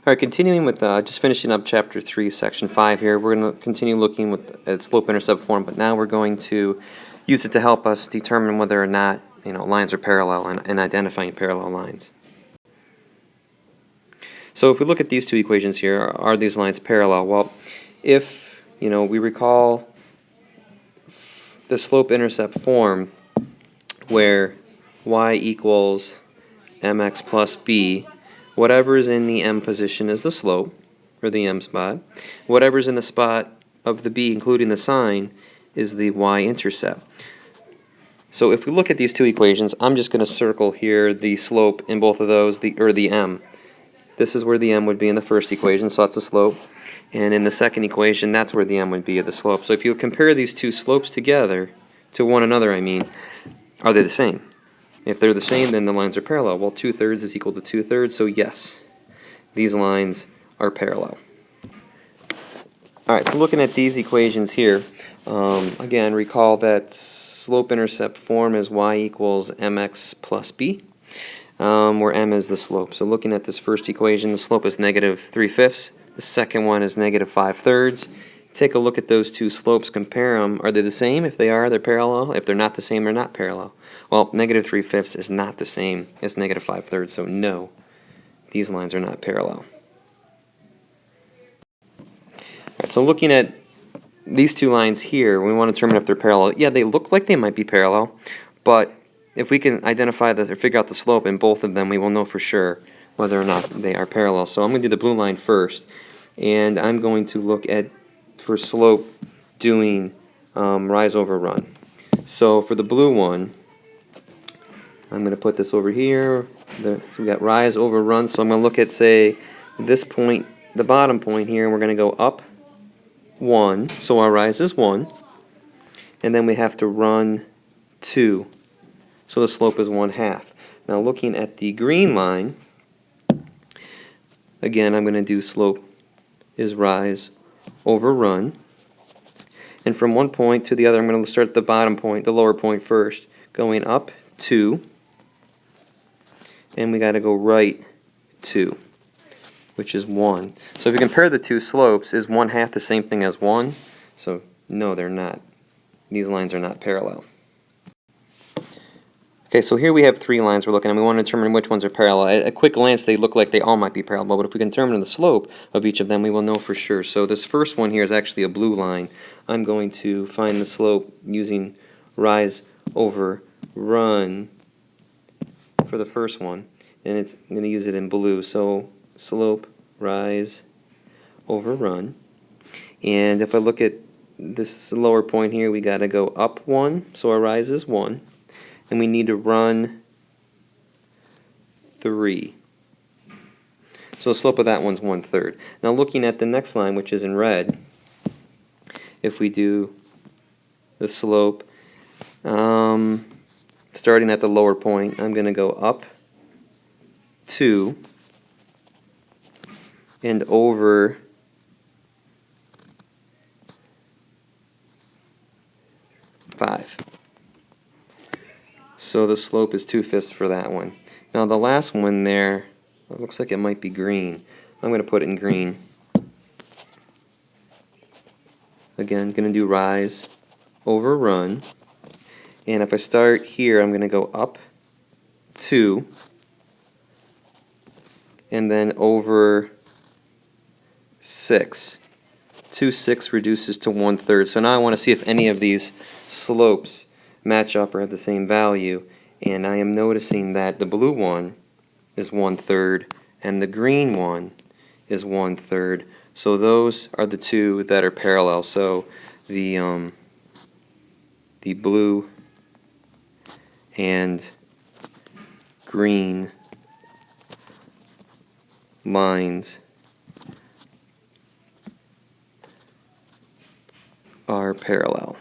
Alright, continuing with just finishing up Chapter 3, Section 5 here, we're going to continue looking at slope-intercept form, but now we're going to use it to help us determine whether or not lines are parallel and identifying parallel lines. So if we look at these two equations here, are these lines parallel? Well, if we recall the slope-intercept form where y equals mx plus b, whatever is in the m position is the slope, or the m spot. Whatever's in the spot of the b, including the sign, is the y-intercept. So if we look at these two equations, I'm just going to circle here the slope in both of those, or the m. This is where the m would be in the first equation, so that's the slope. And in the second equation, that's where the m would be at the slope. So if you compare these two slopes together, to one another I mean, are they the same? If they're the same, then the lines are parallel. Well, 2/3 is equal to 2/3, so yes, these lines are parallel. Alright, so looking at these equations here, again, recall that slope-intercept form is y equals mx plus b, where m is the slope. So looking at this first equation, the slope is -3/5. The second one is -5/3. Take a look at those two slopes, compare them. Are they the same? If they are, they're parallel. If they're not the same, they're not parallel. Well, -3/5 is not the same as -5/3, so no, these lines are not parallel. Alright, so looking at these two lines here, we want to determine if they're parallel. Yeah, they look like they might be parallel, but if we can identify or figure out the slope in both of them, we will know for sure whether or not they are parallel. So I'm going to do the blue line first, and I'm going to look at, for slope, doing rise over run. So for the blue one, I'm going to put this over here. So we got rise over run. So I'm going to look at, say, this point, the bottom point here, and we're going to go up 1. So our rise is 1. And then we have to run 2. So the slope is 1/2. Now looking at the green line, again, I'm going to do slope is rise over run. And from one point to the other, I'm going to start at the bottom point, the lower point first, going up 2. And we got to go right 2, which is 1. So if you compare the two slopes, is 1/2 the same thing as 1? So no, they're not. These lines are not parallel. Okay, so here we have 3 lines we're looking at. We want to determine which ones are parallel. At a quick glance, they look like they all might be parallel, but if we can determine the slope of each of them, we will know for sure. So this first one here is actually a blue line. I'm going to find the slope using rise over run for the first one, and I'm going to use it in blue. So slope, rise over run. And if I look at this lower point here, we got to go up 1, so our rise is 1. And we need to run 3. So the slope of that one's 1/3. Now looking at the next line, which is in red, if we do the slope, starting at the lower point, I'm going to go up 2 and over 5. So the slope is 2/5 for that one. Now the last one there, it looks like it might be green. I'm going to put it in green. Again, going to do rise over run. And if I start here, I'm going to go up 2 and then over 6. 2/6 reduces to 1/3. So now I want to see if any of these slopes match up or have the same value, and I am noticing that the blue one is 1/3 and the green one is 1/3. So those are the two that are parallel. So the blue and green lines are parallel.